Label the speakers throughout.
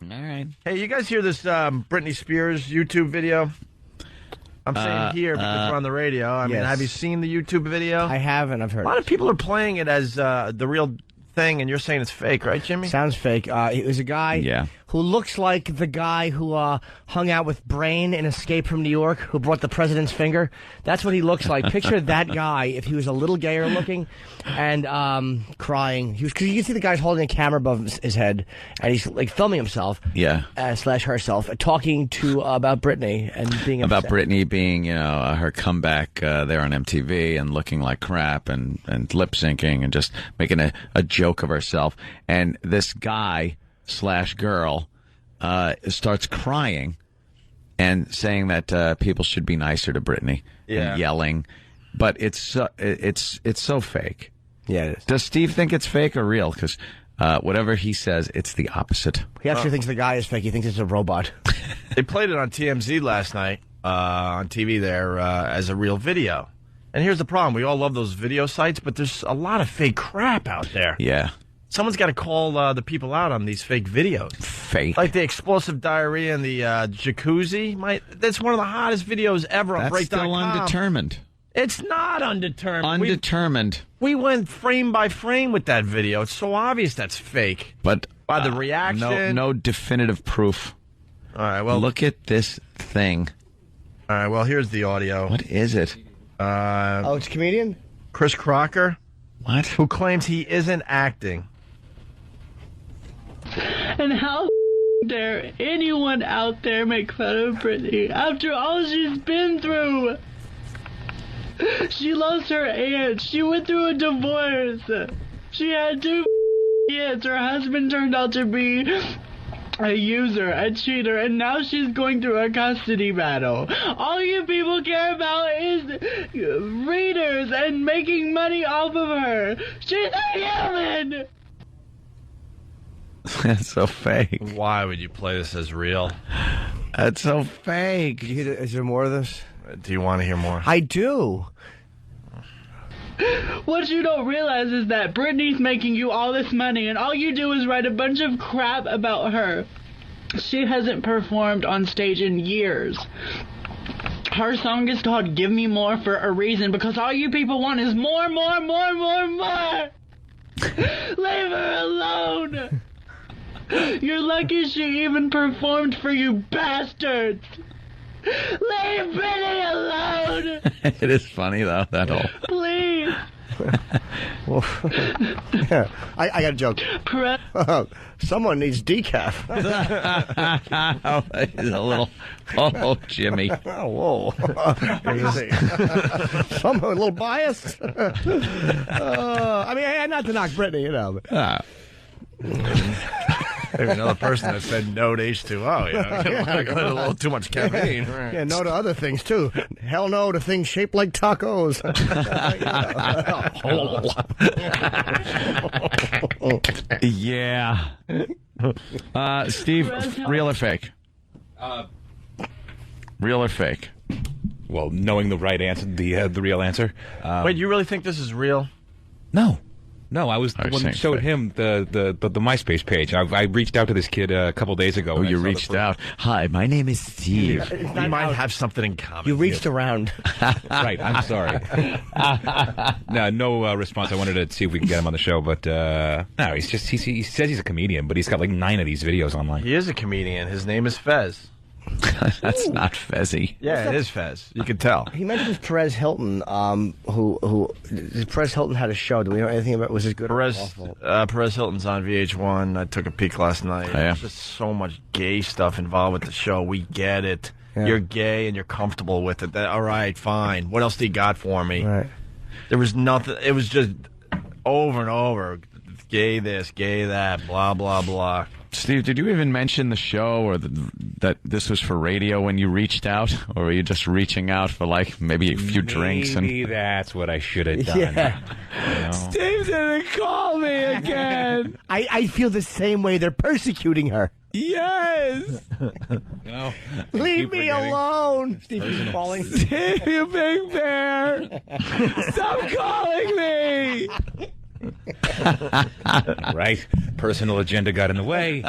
Speaker 1: All right.
Speaker 2: Hey, you guys hear this Britney Spears YouTube video? I'm saying here because we're on the radio. I mean, have you seen the YouTube video?
Speaker 3: I haven't. I've heard.
Speaker 2: A lot of people are playing it as the real thing, and you're saying it's fake, right, Jimmy?
Speaker 3: Sounds fake. It was a guy who looks like the guy who hung out with Brain in Escape from New York, who brought the president's finger. That's what he looks like. Picture that guy if he was a little gayer looking and crying. Because you can see the guy's holding a camera above his head, and he's like filming himself, slash herself, talking to about Britney and being
Speaker 1: about
Speaker 3: upset.
Speaker 1: Britney being, her comeback there on MTV and looking like crap and lip syncing and just making a joke of herself. And this guy slash girl starts crying and saying that people should be nicer to Britney and yelling, but it's so fake.
Speaker 3: Yeah, it is.
Speaker 1: Does Steve think it's fake or real? Because whatever he says, it's the opposite.
Speaker 3: He actually thinks the guy is fake. He thinks it's a robot.
Speaker 2: They played it on TMZ last night on TV there as a real video. And here's the problem. We all love those video sites, but there's a lot of fake crap out there.
Speaker 1: Yeah.
Speaker 2: Someone's got to call the people out on these fake videos.
Speaker 1: Fake.
Speaker 2: Like the explosive diarrhea in the jacuzzi. That's one of the hottest videos ever on Break.com.
Speaker 1: That's still undetermined.
Speaker 2: It's not undetermined.
Speaker 1: Undetermined.
Speaker 2: We went frame by frame with that video. It's so obvious that's fake.
Speaker 1: But
Speaker 2: by the reaction.
Speaker 1: No definitive proof.
Speaker 2: All right, well.
Speaker 1: Look at this thing.
Speaker 2: All right, well, here's the audio.
Speaker 1: What is it?
Speaker 3: It's a comedian?
Speaker 2: Chris Crocker.
Speaker 1: What?
Speaker 2: Who claims he isn't acting.
Speaker 4: And how dare anyone out there make fun of Britney after all she's been through? She lost her aunt. She went through a divorce. She had 2 kids. Her husband turned out to be a user, a cheater, and now she's going through a custody battle. All you people care about is readers and making money off of her. She's a human!
Speaker 1: That's so fake.
Speaker 2: Why would you play this as real?
Speaker 1: That's so fake.
Speaker 3: Is there more of this?
Speaker 2: Do you want to hear more?
Speaker 3: I do.
Speaker 4: What you don't realize is that Britney's making you all this money, and all you do is write a bunch of crap about her. She hasn't performed on stage in years. Her song is called Give Me More for a reason, because all you people want is more, more, more, more, more. Leave her alone. You're lucky she even performed for you bastards. Leave Britney alone.
Speaker 1: It is funny, though, that whole...
Speaker 4: Please.
Speaker 3: Well, I got a joke. Someone needs decaf.
Speaker 1: Oh, he's a little... Oh, Jimmy.
Speaker 3: Oh, whoa. Easy. Someone a little biased. I mean, not to knock Britney, you know. But.
Speaker 2: Maybe another person that said no to H2O. A little too much caffeine.
Speaker 3: Yeah, no to other things, too. Hell no to things shaped like tacos.
Speaker 1: Yeah. Steve, real or fake? Real or fake?
Speaker 5: Well, knowing the right answer, the real answer.
Speaker 2: Wait, you really think this is real?
Speaker 5: No, I was the one that showed him the MySpace page. I reached out to this kid a couple days ago.
Speaker 1: Oh, you reached out. Hi, my name is Steve.
Speaker 2: We might have something in common.
Speaker 3: You reached around.
Speaker 5: Right, I'm sorry. No response. I wanted to see if we could get him on the show, but no, he says he's a comedian, but he's got like 9 of these videos online.
Speaker 2: He is a comedian. His name is Fez.
Speaker 1: That's not Fezzy.
Speaker 2: Yeah, it is Fez. You can tell.
Speaker 3: He mentioned Perez Hilton, who Perez Hilton had a show. Do we know anything about? Was it good or awful?
Speaker 2: Perez Hilton's on VH1. I took a peek last night.
Speaker 1: Oh, yeah.
Speaker 2: There's just so much gay stuff involved with the show. We get it. Yeah. You're gay and you're comfortable with it. All right, fine. What else do you got for me?
Speaker 3: Right.
Speaker 2: There was nothing. It was just over and over. Gay this, gay that, blah, blah, blah.
Speaker 1: Steve, did you even mention the show or that this was for radio when you reached out? Or were you just reaching out for, like, maybe a few drinks?
Speaker 5: Maybe that's what I should have done.
Speaker 3: Yeah.
Speaker 5: You know?
Speaker 1: Steve didn't call me again.
Speaker 3: I feel the same way. They're persecuting her.
Speaker 1: Yes.
Speaker 5: No.
Speaker 3: Leave me alone. Steve is calling.
Speaker 1: Steve, you big bear. Stop calling me.
Speaker 5: Right. Personal agenda got in the way.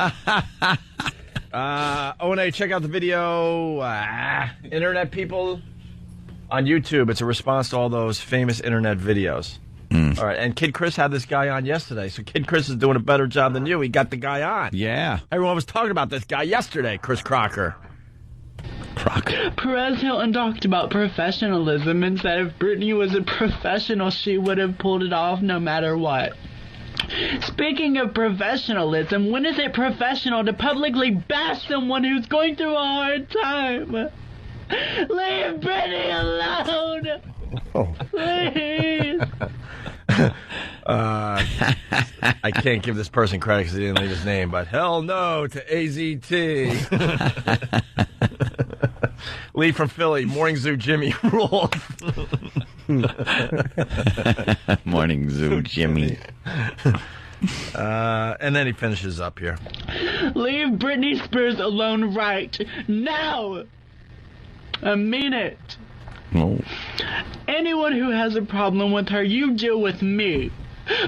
Speaker 2: O&A, check out the video, Internet People, on YouTube. It's a response to all those famous Internet videos. All right, and Kid Chris had this guy on yesterday, so Kid Chris is doing a better job than you. He got the guy on.
Speaker 1: Yeah.
Speaker 2: Everyone was talking about this guy yesterday, Chris Crocker.
Speaker 4: Perez Hilton talked about professionalism and said if Britney was a professional, she would have pulled it off no matter what. Speaking of professionalism, when is it professional to publicly bash someone who's going through a hard time? Leave Britney alone!
Speaker 2: Oh.
Speaker 4: Please!
Speaker 2: I can't give this person credit because he didn't leave his name, but hell no to AZT. Lee from Philly, Morning Zoo Jimmy rules.
Speaker 1: Morning Zoo Jimmy.
Speaker 2: And then he finishes up here.
Speaker 4: Leave Britney Spears alone right now! I mean it.
Speaker 1: Oh.
Speaker 4: Anyone who has a problem with her, you deal with me.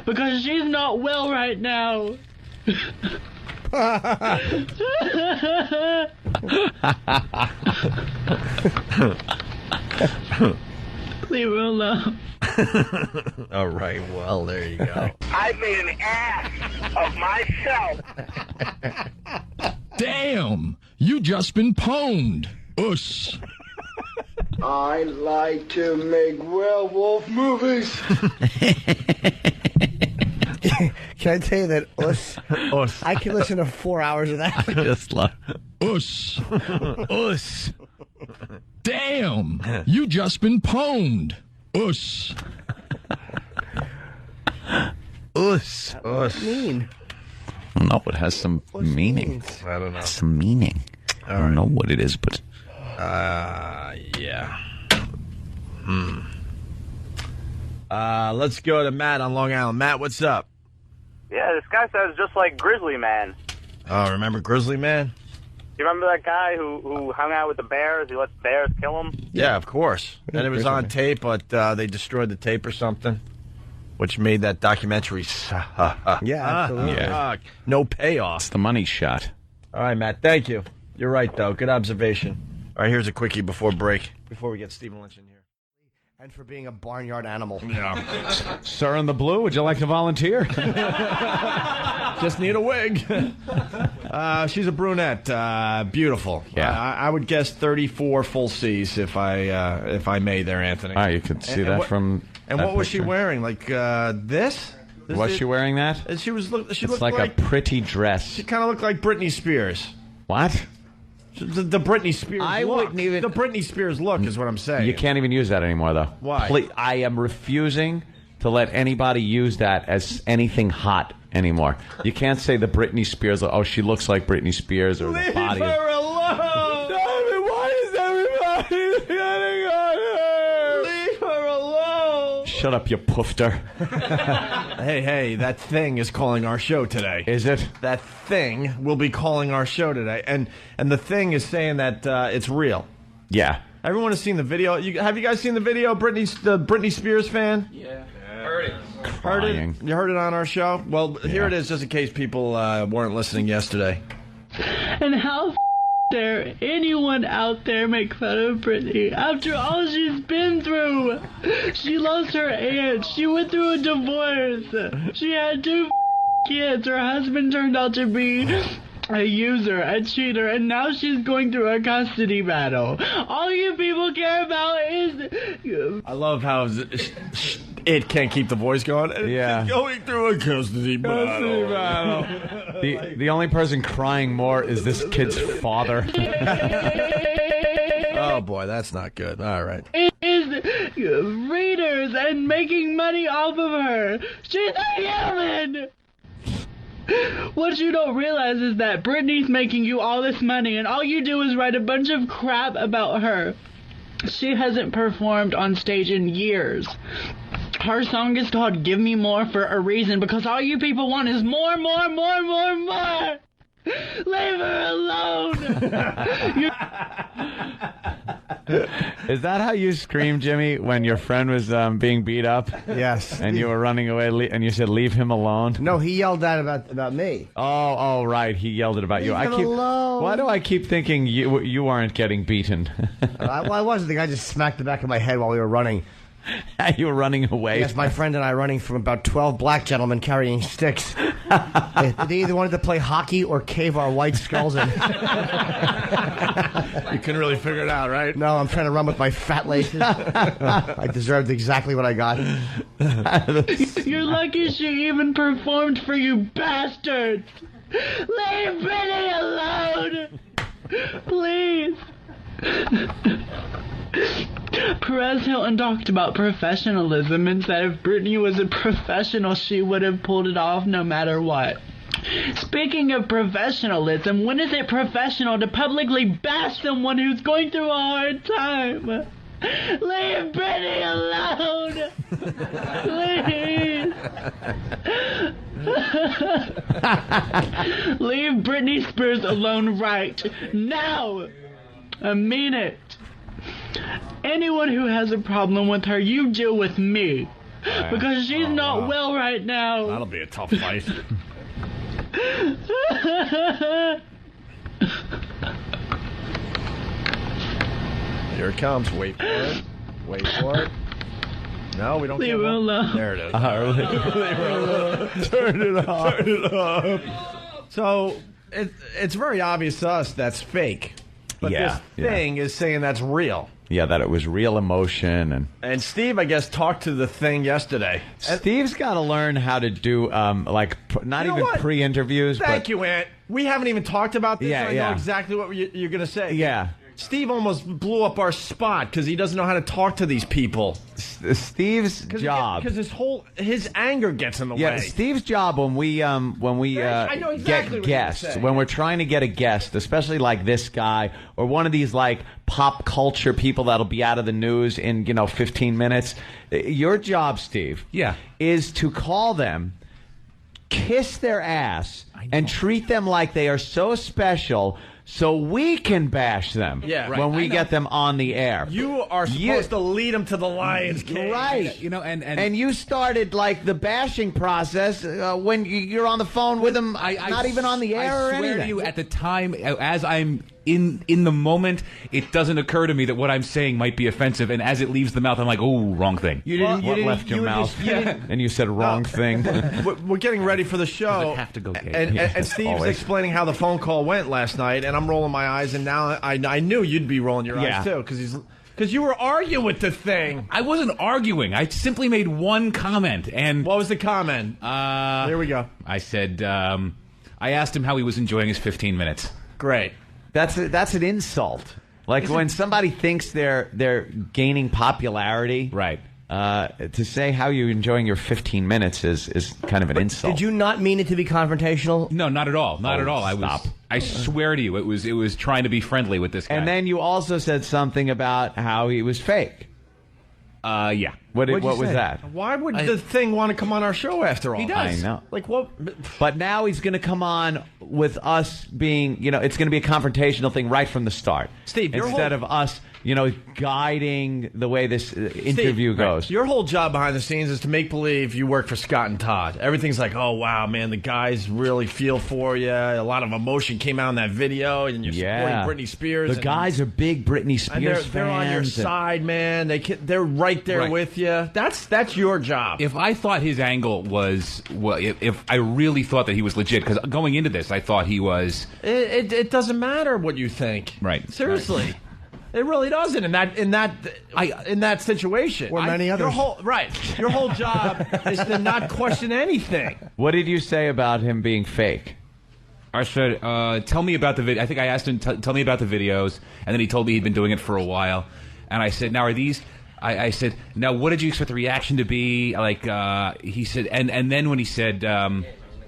Speaker 4: Because she's not well right now. Leave her alone.
Speaker 2: All right, well, there you go.
Speaker 6: I made an ass of myself.
Speaker 7: Damn, you just been pwned. Ush.
Speaker 6: I like to make werewolf movies.
Speaker 3: Can I tell you that us? I can listen to 4 hours of that.
Speaker 1: I just love
Speaker 7: Ush. Ush. Damn, you just been pwned. Ush.
Speaker 2: Us.
Speaker 3: Mean.
Speaker 1: I don't know. It has some meaning.
Speaker 3: Means.
Speaker 2: I don't know.
Speaker 1: Some meaning. I don't know what it is, but
Speaker 2: yeah. Let's go to Matt on Long Island. Matt, what's up?
Speaker 8: Yeah, this guy sounds just like Grizzly Man.
Speaker 2: Oh, remember Grizzly Man?
Speaker 8: You remember that guy who hung out with the bears? He lets bears kill him?
Speaker 2: Yeah, of course. And it was on tape, but they destroyed the tape or something, which made that documentary
Speaker 3: Yeah, absolutely.
Speaker 1: Yeah.
Speaker 2: No payoff.
Speaker 1: it's the money shot.
Speaker 2: All right, Matt, thank you. You're right, though. Good observation. All right, here's a quickie before break, before we get Stephen Lynch in here.
Speaker 3: And for being a barnyard animal.
Speaker 2: Yeah.
Speaker 1: Sir in the blue, would you like to volunteer?
Speaker 2: Just need a wig. She's a brunette. Beautiful.
Speaker 1: Yeah.
Speaker 2: I would guess 34 full C's if I may there, Anthony.
Speaker 1: You could see that from.
Speaker 2: And
Speaker 1: that
Speaker 2: what was she
Speaker 1: picture.
Speaker 2: wearing? Like this?
Speaker 1: Was she wearing that?
Speaker 2: And she looked
Speaker 1: It's like a pretty dress.
Speaker 2: She kind of looked like Britney Spears.
Speaker 1: What?
Speaker 2: The Britney Spears
Speaker 1: I
Speaker 2: look.
Speaker 1: wouldn't even-
Speaker 2: The Britney Spears look is what I'm saying.
Speaker 1: You can't even use that anymore, though.
Speaker 2: Why?
Speaker 1: I am refusing to let anybody use that as anything hot anymore. You can't say the Britney Spears. Oh, she looks like Britney Spears, or the body.
Speaker 2: Leave her alone.
Speaker 1: Why is everybody getting on her?
Speaker 2: Leave her alone.
Speaker 1: Shut up, you poofter.
Speaker 2: Hey, that thing is calling our show today.
Speaker 1: Is it?
Speaker 2: That thing will be calling our show today, and the thing is saying that it's real.
Speaker 1: Yeah.
Speaker 2: Everyone has seen the video. Have you guys seen the video? The Britney Spears fan?
Speaker 8: Yeah.
Speaker 2: Heard
Speaker 1: Crying.
Speaker 2: it? You heard it on our show? Well, here it is, just in case people weren't listening yesterday.
Speaker 4: And how dare anyone out there make fun of Britney after all she's been through? She lost her aunt. She went through a divorce. She had 2 kids. Her husband turned out to be a user, a cheater, and now she's going through a custody battle. All you people care about is...
Speaker 2: I love how it can't keep the voice going.
Speaker 1: Yeah.
Speaker 2: It's going through a custody battle.
Speaker 1: The only person crying more is this kid's father.
Speaker 2: Oh, boy, that's not good. All right.
Speaker 4: Is readers and making money off of her. She's a human! What you don't realize is that Britney's making you all this money and all you do is write a bunch of crap about her. She hasn't performed on stage in years. Her song is called Give Me More for a reason, because all you people want is more. Leave her alone!
Speaker 1: Is that how you screamed, Jimmy, when your friend was being beat up?
Speaker 3: Yes.
Speaker 1: And you were running away, and you said, "Leave him alone."
Speaker 3: No, he yelled that about me.
Speaker 1: Oh, right. He yelled it about you.
Speaker 3: Leave him alone.
Speaker 1: Why do I keep thinking you aren't getting beaten?
Speaker 3: I wasn't. The guy just smacked the back of my head while we were running.
Speaker 1: You were running away?
Speaker 3: Yes, my friend and I running from about 12 black gentlemen carrying sticks. They either wanted to play hockey or cave our white skulls in.
Speaker 2: You couldn't really figure it out, right?
Speaker 3: No, I'm trying to run with my fat laces. I deserved exactly what I got.
Speaker 4: You're lucky she even performed for you bastards. Leave Britney alone. Please. Perez Hilton talked about professionalism and said if Britney was a professional, she would have pulled it off no matter what. Speaking of professionalism, when is it professional to publicly bash someone who's going through a hard time? Leave Britney alone! Please! Leave Britney Spears alone right now! I mean it. Anyone who has a problem with her, you deal with me. Because she's not well right now.
Speaker 2: That'll be a tough fight. Here it comes. Wait for it. Wait for it. No, we don't
Speaker 4: Leave her alone.
Speaker 2: There it is. Turn it off. Turn it off. So, it's very obvious to us that's fake. But this thing is saying that's real.
Speaker 1: Yeah, that it was real emotion.
Speaker 2: And Steve, I guess, talked to the thing yesterday.
Speaker 1: Steve's got to learn how to do, not even pre-interviews.
Speaker 2: Thank you, Ant. We haven't even talked about this.
Speaker 1: Yeah,
Speaker 2: I know exactly what you're going to say.
Speaker 1: Yeah.
Speaker 2: Steve almost blew up our spot because he doesn't know how to talk to these people.
Speaker 1: Steve's job,
Speaker 2: because his anger gets in the way.
Speaker 1: Yeah, Steve's job when we
Speaker 2: I know exactly
Speaker 1: get guests, when we're trying to get a guest, especially like this guy or one of these like pop culture people that'll be out of the news in 15 minutes. Your job, Steve, is to call them, kiss their ass, and treat them like they are so special. So we can bash them when we get them on the air.
Speaker 2: You are supposed to lead them to the lion's cage.
Speaker 1: Right. And you started like the bashing process when you're on the phone with them, not even on the air or anything.
Speaker 5: I swear to you, at the time, as I'm in the moment, it doesn't occur to me that what I'm saying might be offensive, and as it leaves the mouth, I'm like, oh, wrong thing.
Speaker 1: What left your mouth? And you said wrong thing.
Speaker 2: We're getting ready for the show.
Speaker 5: I have to go, Kate.
Speaker 2: And Steve's explaining how the phone call went last night, and I'm rolling my eyes, and now I knew you'd be rolling your eyes too, because you were arguing with the thing.
Speaker 5: I wasn't arguing. I simply made one comment. And
Speaker 2: what was the comment? Here we go.
Speaker 5: I said, I asked him how he was enjoying his 15 minutes.
Speaker 2: Great.
Speaker 1: That's an insult. Like when somebody thinks they're gaining popularity,
Speaker 5: right?
Speaker 1: To say how you're enjoying your 15 minutes is kind of an insult.
Speaker 3: Did you not mean it to be confrontational?
Speaker 5: No, not at all. Not at all.
Speaker 1: Stop.
Speaker 5: I swear to you, it was trying to be friendly with this guy.
Speaker 1: And then you also said something about how he was fake.
Speaker 5: Yeah.
Speaker 1: What was that?
Speaker 2: Why would the thing want to come on our show after all?
Speaker 5: He does.
Speaker 1: I know.
Speaker 2: Like what?
Speaker 1: But now he's going to come on with us being, it's going to be a confrontational thing right from the start.
Speaker 2: Steve,
Speaker 1: instead of us, guiding the way this interview goes.
Speaker 2: Right. Your whole job behind the scenes is to make believe you work for Scott and Todd. Everything's like, oh, wow, man, the guys really feel for you. A lot of emotion came out in that video, and you're supporting Britney Spears.
Speaker 1: The guys are big Britney Spears fans.
Speaker 2: They're on your side, man. They're right there with you. That's your job.
Speaker 5: If I thought his angle was, if I really thought that he was legit, because going into this, I thought he was.
Speaker 2: It doesn't matter what you think.
Speaker 5: Right.
Speaker 2: Seriously. Right. It really doesn't in that situation.
Speaker 3: Or many others.
Speaker 2: Your whole job is to not question anything.
Speaker 1: What did you say about him being fake?
Speaker 5: I said, tell me about the video. I think I asked him, tell me about the videos, and then he told me he'd been doing it for a while. And I said, now are these... I said, now what did you expect the reaction to be? Like, he said, and then when he said...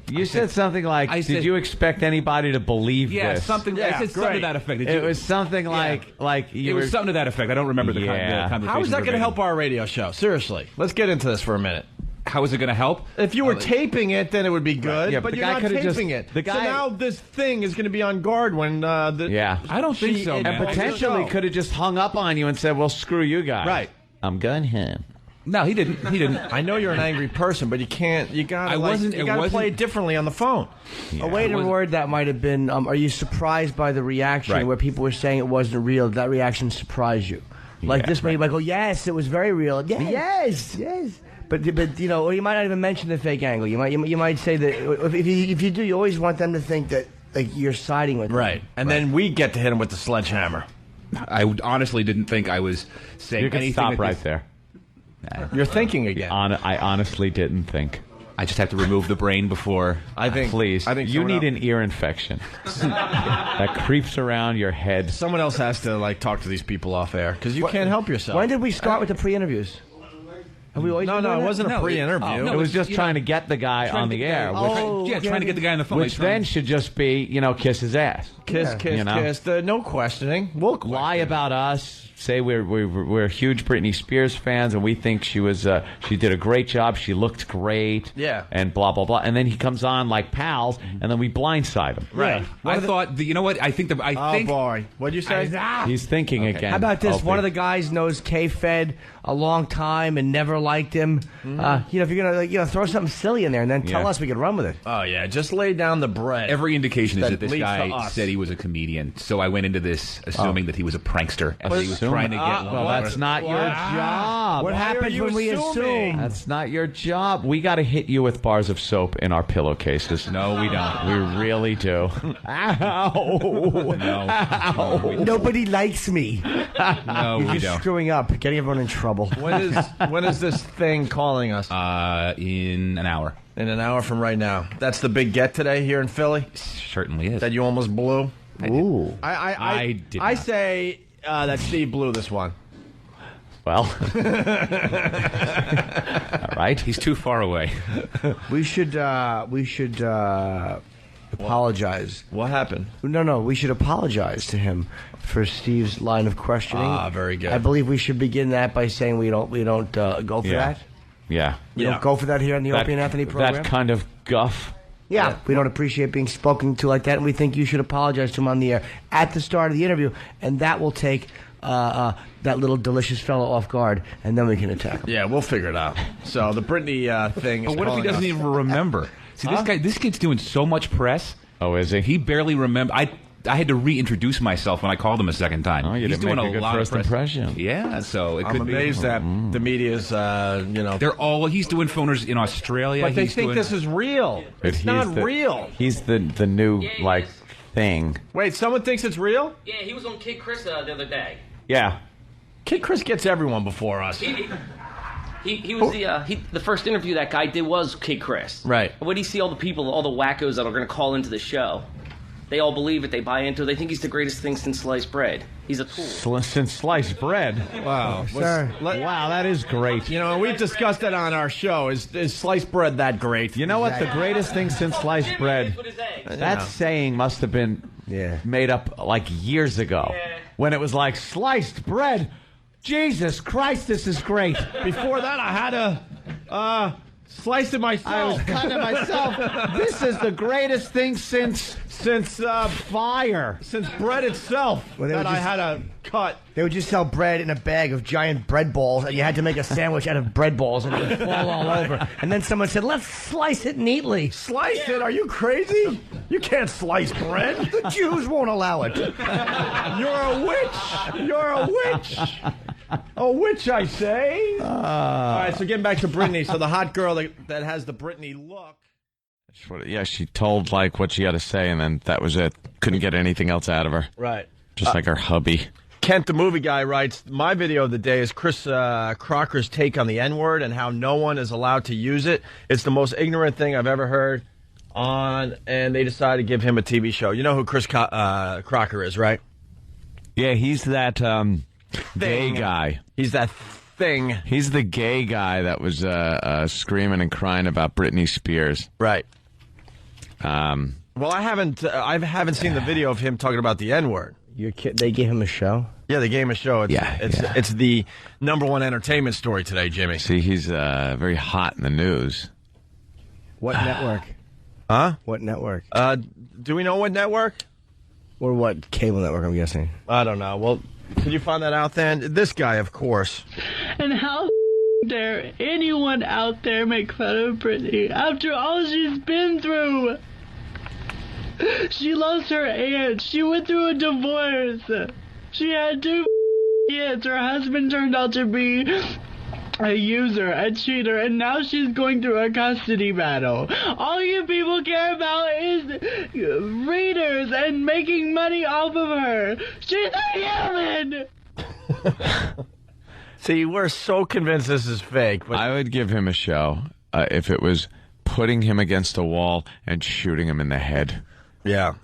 Speaker 1: You said something like, did you expect anybody to believe this?
Speaker 5: I said something to that effect.
Speaker 1: It was something like
Speaker 5: it was something to that effect. I don't remember the conversation.
Speaker 2: How is that going to help our radio show? Seriously. Let's get into this for a minute.
Speaker 5: how is it going to help?
Speaker 2: If you were taping it, then it would be good.
Speaker 1: Right. Yeah,
Speaker 2: but
Speaker 1: the
Speaker 2: you're
Speaker 1: guy
Speaker 2: not
Speaker 1: could've
Speaker 2: taping
Speaker 1: just-
Speaker 2: it.
Speaker 1: the guy-
Speaker 2: So now this thing is going to be on guard when
Speaker 1: Yeah.
Speaker 5: I don't think so,
Speaker 1: And
Speaker 5: man.
Speaker 1: potentially could have just hung up on you and said, well, screw you guys.
Speaker 2: Right.
Speaker 1: I'm going home.
Speaker 5: No, he didn't. He didn't.
Speaker 2: I know you're an angry person, but you can't. You gotta.
Speaker 5: I wasn't-
Speaker 2: You
Speaker 5: it
Speaker 2: gotta play
Speaker 5: wasn't-
Speaker 2: it differently on the phone.
Speaker 3: A way to word that might have been, are you surprised by the reaction
Speaker 5: Right.
Speaker 3: where people were saying it wasn't real? Did that reaction surprised you? Like
Speaker 1: Yeah,
Speaker 3: this made you might go, yes, it was very real. Yes. But you know, or you might not even mention the fake angle. You might say that if you do, you always want them to think that like you're siding with them.
Speaker 2: Right. And then we get to hit him with the sledgehammer.
Speaker 5: I honestly didn't think I was saying
Speaker 1: You can
Speaker 5: anything.
Speaker 1: stop
Speaker 5: that
Speaker 1: right
Speaker 5: this-
Speaker 1: there.
Speaker 2: You're thinking again.
Speaker 1: I honestly didn't think.
Speaker 5: I just have to remove the brain before.
Speaker 1: Please.
Speaker 2: I think
Speaker 1: you
Speaker 2: someone
Speaker 1: need an ear infection that creeps around your head.
Speaker 2: Someone else has to talk to these people off air because you can't help yourself.
Speaker 3: When did we start with the pre-interviews? Have we always
Speaker 2: No,
Speaker 3: been
Speaker 2: no,
Speaker 3: doing
Speaker 2: it
Speaker 3: that?
Speaker 2: wasn't a
Speaker 5: No,
Speaker 2: pre-interview.
Speaker 5: no,
Speaker 1: It was
Speaker 5: it's,
Speaker 1: just
Speaker 5: you
Speaker 1: trying
Speaker 5: know,
Speaker 1: to get the guy on the air,
Speaker 5: Trying to get the guy on the phone.
Speaker 1: which then should just be, kiss his ass.
Speaker 2: Kiss,
Speaker 1: You know?
Speaker 2: kiss. No questioning. We'll
Speaker 1: Lie about us. Say we're huge Britney Spears fans, and we think she did a great job. She looked great.
Speaker 2: Yeah.
Speaker 1: And blah blah blah. And then he comes on like pals, and then we blindside him.
Speaker 2: Right.
Speaker 5: I thought. You know what? I think.
Speaker 2: Oh
Speaker 5: think.
Speaker 2: boy, what'd you say?
Speaker 1: He's thinking again.
Speaker 3: How about this?
Speaker 1: Opie.
Speaker 3: One of the guys knows K-Fed a long time and never liked him. If you're gonna throw something silly in there and then tell
Speaker 1: Yeah.
Speaker 3: us, we could run with it.
Speaker 2: Oh yeah, just lay down the bread.
Speaker 5: Every indication is
Speaker 2: That
Speaker 5: that this
Speaker 2: leads to
Speaker 5: guy
Speaker 2: us.
Speaker 5: said he was a comedian. So I went into this assuming that he was a prankster and that he was trying to get.
Speaker 1: Well, that's not your job.
Speaker 3: What happens when we assume?
Speaker 1: That's not your job. We got to hit you with bars of soap in our pillowcases.
Speaker 5: No, we don't.
Speaker 1: We really do. Ow!
Speaker 5: No,
Speaker 3: Nobody likes me.
Speaker 5: no, we
Speaker 3: You're
Speaker 5: don't.
Speaker 3: screwing up, getting everyone in trouble.
Speaker 2: When is this thing calling us?
Speaker 5: In an hour,
Speaker 2: In an hour from right now. That's the big get today here in Philly
Speaker 5: certainly is.
Speaker 2: that you almost blew.
Speaker 3: Ooh.
Speaker 2: I
Speaker 5: did
Speaker 2: I
Speaker 5: not.
Speaker 2: say that Steve blew this one.
Speaker 1: Well, all right.
Speaker 5: He's too far away.
Speaker 3: We should apologize.
Speaker 2: What happened?
Speaker 3: No, we should apologize to him for Steve's line of questioning.
Speaker 2: Ah, very good.
Speaker 3: I believe we should begin that by saying we don't go for
Speaker 1: Yeah.
Speaker 3: that.
Speaker 1: Yeah.
Speaker 3: We
Speaker 2: Yeah.
Speaker 3: don't go for that here on the Opie and Anthony program.
Speaker 1: That kind of guff.
Speaker 3: Yeah, we don't appreciate being spoken to like that, and we think you should apologize to him on the air at the start of the interview, and that will take that little delicious fellow off guard, and then we can attack him.
Speaker 2: Yeah, we'll figure it out. So the Britney thing is
Speaker 5: But what if he
Speaker 2: calling
Speaker 5: doesn't
Speaker 2: us.
Speaker 5: even remember? See, this kid's doing so much press.
Speaker 1: Oh, is he?
Speaker 5: He barely remember. I had to reintroduce myself when I called him a second time.
Speaker 1: Oh, you
Speaker 5: He's
Speaker 1: didn't
Speaker 5: doing
Speaker 1: make a good
Speaker 5: lot
Speaker 1: first
Speaker 5: of press.
Speaker 1: impression.
Speaker 5: Yeah, so it
Speaker 2: I'm
Speaker 5: could
Speaker 2: amazed
Speaker 5: be.
Speaker 2: that the media's,
Speaker 5: They're all. He's doing phoners in Australia.
Speaker 2: But they
Speaker 5: He's
Speaker 2: think
Speaker 5: doing,
Speaker 2: this is real.
Speaker 1: But
Speaker 2: It's
Speaker 1: he's
Speaker 2: not
Speaker 1: the-
Speaker 2: real.
Speaker 1: He's the new thing.
Speaker 2: Wait, someone thinks it's real?
Speaker 9: Yeah, he was on Kid Chris the other day.
Speaker 1: Yeah.
Speaker 2: Kid Chris gets everyone before us.
Speaker 9: He was the first interview that guy did was Kid Chris.
Speaker 2: Right.
Speaker 9: What do you see all the people, all the wackos that are going to call into the show? They all believe it. They buy into it. They think he's the greatest thing since sliced bread. He's a tool.
Speaker 1: Since sliced bread.
Speaker 2: Wow.
Speaker 3: Sir.
Speaker 1: Wow, that is great.
Speaker 2: You know, and we've discussed it on our show. Is sliced bread that great?
Speaker 1: You know what? The greatest thing since sliced bread.
Speaker 9: With his eggs.
Speaker 1: That saying must have been made up like years ago.
Speaker 9: Yeah.
Speaker 1: When it was like, sliced bread? Jesus Christ, this is great.
Speaker 2: Before that, I had to slice it myself.
Speaker 1: I was cutting myself. This is the greatest thing since fire.
Speaker 2: Since bread itself
Speaker 3: Well, they
Speaker 2: that
Speaker 3: were
Speaker 2: I
Speaker 3: just-
Speaker 2: had to cut.
Speaker 3: They would just sell bread in a bag of giant bread balls, and you had to make a sandwich out of bread balls, and it would fall all over. And then someone said, let's slice it neatly.
Speaker 2: Slice it? Are you crazy? You can't slice bread.
Speaker 3: The Jews won't allow it.
Speaker 2: You're a witch. You're a witch. A witch, I say. All right, so getting back to Britney. So the hot girl that has the Britney look.
Speaker 1: Yeah, she told like what she had to say, and then that was it. Couldn't get anything else out of her.
Speaker 2: Right.
Speaker 1: Just like her hubby.
Speaker 2: Kent, the movie guy, writes, my video of the day is Chris Crocker's take on the N-word and how no one is allowed to use it. It's the most ignorant thing I've ever heard on, and they decided to give him a TV show. You know who Chris Crocker is, right?
Speaker 1: Yeah, he's that gay guy.
Speaker 2: He's that thing.
Speaker 1: He's the gay guy that was screaming and crying about Britney Spears.
Speaker 2: Right. Well, I haven't seen the video of him talking about the N-word.
Speaker 3: They gave him a show?
Speaker 2: Yeah, they gave him a show. It's the #1 entertainment story today, Jimmy.
Speaker 1: See, he's very hot in the news.
Speaker 3: What network?
Speaker 2: Huh?
Speaker 3: What network?
Speaker 2: Do we know what network?
Speaker 3: Or what cable network, I'm guessing?
Speaker 2: I don't know. Well, could you find that out then? This guy, of course.
Speaker 4: And how dare anyone out there make fun of Britney after all she's been through? She lost her aunt. She went through a divorce. She had 2 kids. Her husband turned out to be a user, a cheater, and now she's going through a custody battle. All you people care about is readers and making money off of her. She's a human!
Speaker 2: See, we're so convinced this is fake. But
Speaker 1: I would give him a show if it was putting him against a wall and shooting him in the head.
Speaker 2: Yeah.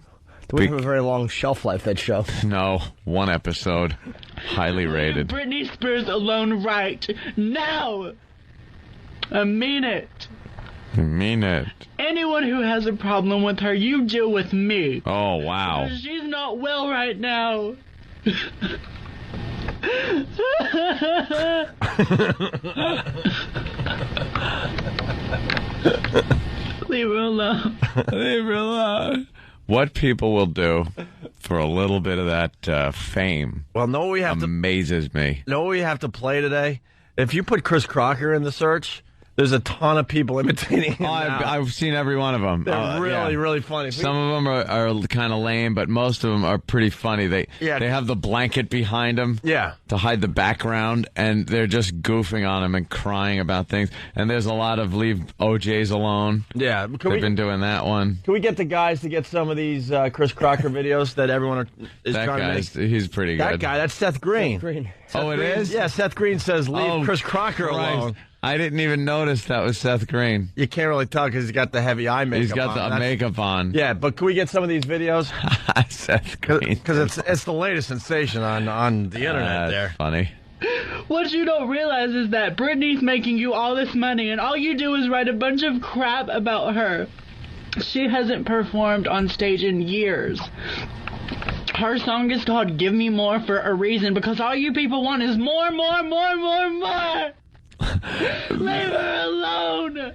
Speaker 3: It wouldn't have a very long shelf life, that show.
Speaker 1: No, 1 episode. Highly rated.
Speaker 4: Britney Spears alone right now. I mean it.
Speaker 1: Mean it.
Speaker 4: Anyone who has a problem with her, you deal with me.
Speaker 1: Oh, wow.
Speaker 4: Because she's not well right now. Leave her alone.
Speaker 1: Leave her alone. What people will do for a little bit of that fame.
Speaker 2: Well, no, we have
Speaker 1: amazes me.
Speaker 2: No, we have to play today. If you put Chris Crocker in the search, there's a ton of people imitating him.
Speaker 1: I've seen every one of them.
Speaker 2: They're really funny.
Speaker 1: Some of them are kind of lame, but most of them are pretty funny. They have the blanket behind them to hide the background, and they're just goofing on him and crying about things. And there's a lot of leave OJs alone.
Speaker 2: Yeah.
Speaker 1: They've been doing that one.
Speaker 2: Can we get the guys to get some of these Chris Crocker videos that everyone is trying to make?
Speaker 1: He's pretty good.
Speaker 2: That guy, that's Seth Green.
Speaker 1: It is?
Speaker 2: Yeah, Seth Green says leave Chris Crocker alone.
Speaker 1: I didn't even notice that was Seth Green.
Speaker 2: You can't really tell because he's got the heavy eye makeup on.
Speaker 1: He's got the makeup on.
Speaker 2: Yeah, but can we get some of these videos?
Speaker 1: Seth Green.
Speaker 2: Because it's the latest sensation on the internet there.
Speaker 1: That's funny.
Speaker 4: What you don't realize is that Britney's making you all this money, and all you do is write a bunch of crap about her. She hasn't performed on stage in years. Her song is called Give Me More for a reason, because all you people want is more, more, more, more, more. Leave her alone.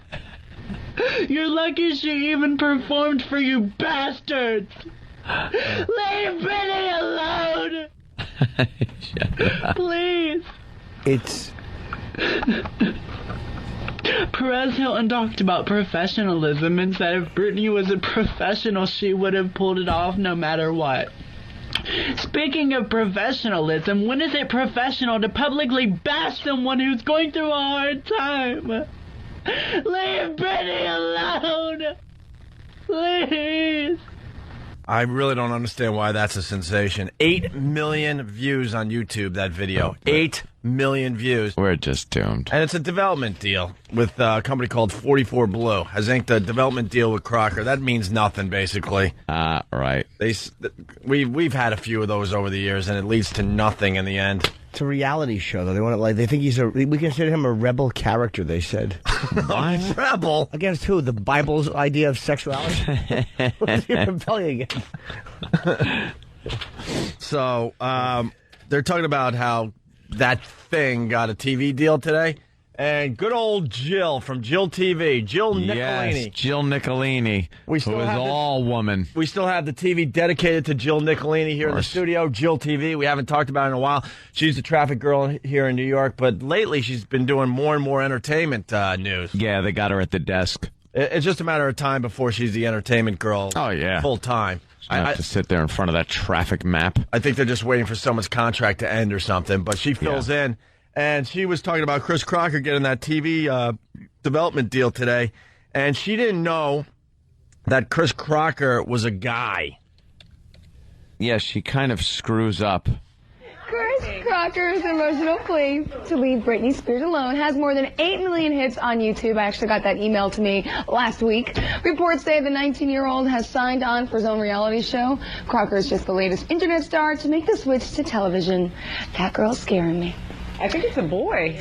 Speaker 4: You're lucky she even performed for you bastards. Leave Britney alone.
Speaker 1: Shut up.
Speaker 4: Please.
Speaker 3: It's...
Speaker 4: Perez Hilton talked about professionalism and said if Britney was a professional, she would have pulled it off no matter what. Speaking of professionalism, when is it professional to publicly bash someone who's going through a hard time? Leave Britney alone! Please!
Speaker 2: I really don't understand why that's a sensation. 8 million views on YouTube, that video. 8 million views.
Speaker 1: We're just doomed.
Speaker 2: And it's a development deal with a company called 44 Blue. Has inked a development deal with Crocker. That means nothing, basically.
Speaker 1: Right.
Speaker 2: We've had a few of those over the years, and it leads to nothing in the end.
Speaker 3: It's a reality show, though. They think we consider him a rebel character, they said.
Speaker 2: What? Rebel?
Speaker 3: Against who? The Bible's idea of sexuality? What's he rebelling against?
Speaker 2: So, they're talking about how that thing got a TV deal today. And good old Jill from Jill TV, Jill Nicolini.
Speaker 1: Yes, Jill Nicolini, who is all woman.
Speaker 2: We still have the TV dedicated to Jill Nicolini here in the studio, Jill TV. We haven't talked about it in a while. She's the traffic girl here in New York, but lately she's been doing more and more entertainment news.
Speaker 1: Yeah, they got her at the desk.
Speaker 2: It's just a matter of time before she's the entertainment girl.
Speaker 1: Oh, yeah.
Speaker 2: Full time.
Speaker 1: I have to sit there in front of that traffic map.
Speaker 2: I think they're just waiting for someone's contract to end or something, but she fills in. And she was talking about Chris Crocker getting that TV development deal today. And she didn't know that Chris Crocker was a guy.
Speaker 1: Yeah, she kind of screws up.
Speaker 10: Chris Crocker's emotional plea to leave Britney Spears alone has more than 8 million hits on YouTube. I actually got that email to me last week. Reports say the 19-year-old has signed on for his own reality show. Crocker is just the latest internet star to make the switch to television. That girl's scaring me.
Speaker 11: I think it's a boy.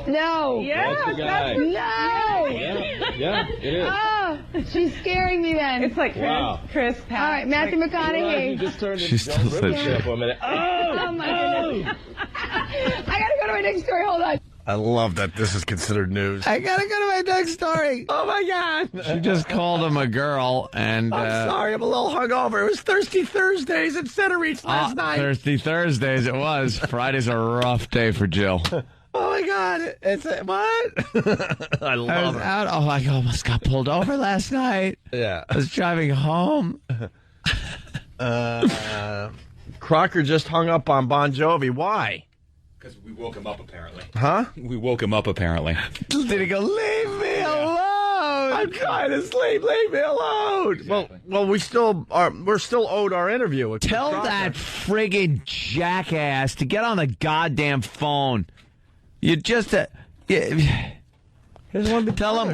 Speaker 10: No.
Speaker 11: Yeah,
Speaker 10: that's a guy. No.
Speaker 11: Yeah, it is.
Speaker 10: She's scaring me then.
Speaker 4: It's like Chris, Pat.
Speaker 10: All right, Matthew McConaughey.
Speaker 1: She still says
Speaker 2: for a minute.
Speaker 10: Oh, my goodness. I gotta go to my next story. Hold on.
Speaker 2: I love that this is considered news.
Speaker 3: I gotta go to my next story.
Speaker 2: Oh, my God.
Speaker 1: She just called him a girl, and
Speaker 2: I'm sorry, I'm a little hungover. It was Thirsty Thursdays at Center Reach last night.
Speaker 1: Thirsty Thursdays it was. Friday's a rough day for Jill.
Speaker 2: Oh, my God. It's what? I love it.
Speaker 1: Out. Oh, I almost got pulled over last night.
Speaker 2: Yeah.
Speaker 1: I was driving home.
Speaker 2: Crocker just hung up on Bon Jovi. Why?
Speaker 5: Because we woke him up, apparently.
Speaker 2: Huh?
Speaker 5: We woke him up, apparently.
Speaker 1: Did he go, leave me alone?
Speaker 2: I'm trying to sleep. Leave me alone. Exactly. Well, we're still owed our interview. With
Speaker 1: Tell
Speaker 2: Crocker.
Speaker 1: that friggin' jackass to get on the goddamn phone. You just tell him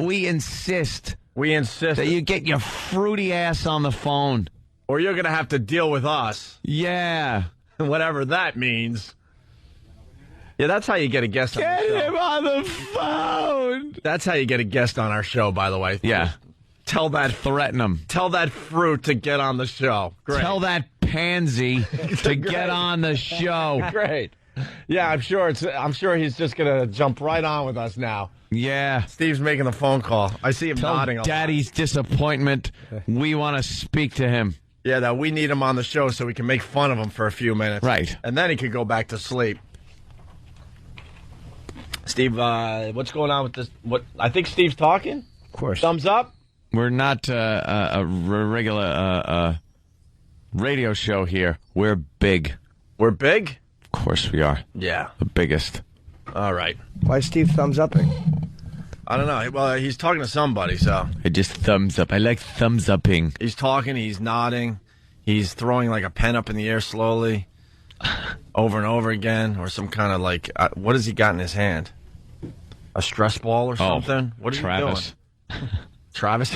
Speaker 1: we insist.
Speaker 2: We insist
Speaker 1: that you get your fruity ass on the phone,
Speaker 2: or you're gonna have to deal with us.
Speaker 1: Yeah,
Speaker 2: whatever that means. Yeah, that's how you get a guest on the show.
Speaker 1: Get him on the phone.
Speaker 2: That's how you get a guest on our show, by the way.
Speaker 1: Yeah.
Speaker 2: Threaten him. Tell that fruit to get on the show. Great.
Speaker 1: Tell that pansy to get on the show.
Speaker 2: Great. Yeah, I'm sure he's just gonna jump right on with us now.
Speaker 1: Yeah.
Speaker 2: Steve's making the phone call. I see him nodding.
Speaker 1: Daddy's disappointment. We want to speak to him.
Speaker 2: Yeah, that we need him on the show so we can make fun of him for a few minutes.
Speaker 1: Right.
Speaker 2: And then he could go back to sleep. Steve, what's going on with this? I think Steve's talking.
Speaker 3: Of course.
Speaker 2: Thumbs up.
Speaker 1: We're not a regular radio show here. We're big.
Speaker 2: We're big?
Speaker 1: Of course we are.
Speaker 2: Yeah.
Speaker 1: The biggest.
Speaker 2: All right.
Speaker 3: Why is Steve thumbs upping?
Speaker 2: I don't know. Well, he's talking to somebody, so.
Speaker 1: I just thumbs up. I like thumbs upping.
Speaker 2: He's talking, he's nodding, he's throwing like a pen up in the air slowly, over and over again, or some kind of like, what has he got in his hand? A stress ball or something? What is
Speaker 1: Travis.
Speaker 2: he doing? Travis?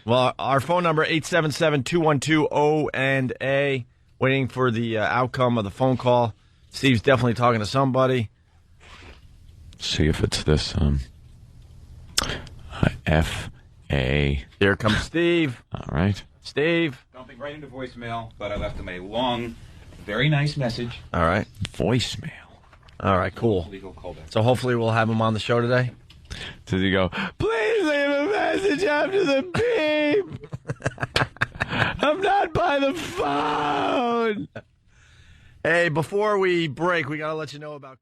Speaker 2: Well, our phone number, 877-212-O&A. Waiting for the outcome of the phone call. Steve's definitely talking to somebody.
Speaker 1: See if it's this F-A.
Speaker 2: Here comes Steve.
Speaker 1: All right.
Speaker 2: Steve.
Speaker 5: Jumping right into voicemail, but I left him a long, very nice message.
Speaker 2: All right.
Speaker 1: Voicemail.
Speaker 2: All right, cool.
Speaker 5: Legal callback.
Speaker 2: So hopefully we'll have him on the show today.
Speaker 1: Does he go, please leave a message after the beep? I'm not by the phone.
Speaker 2: Hey, before we break, we got to let you know about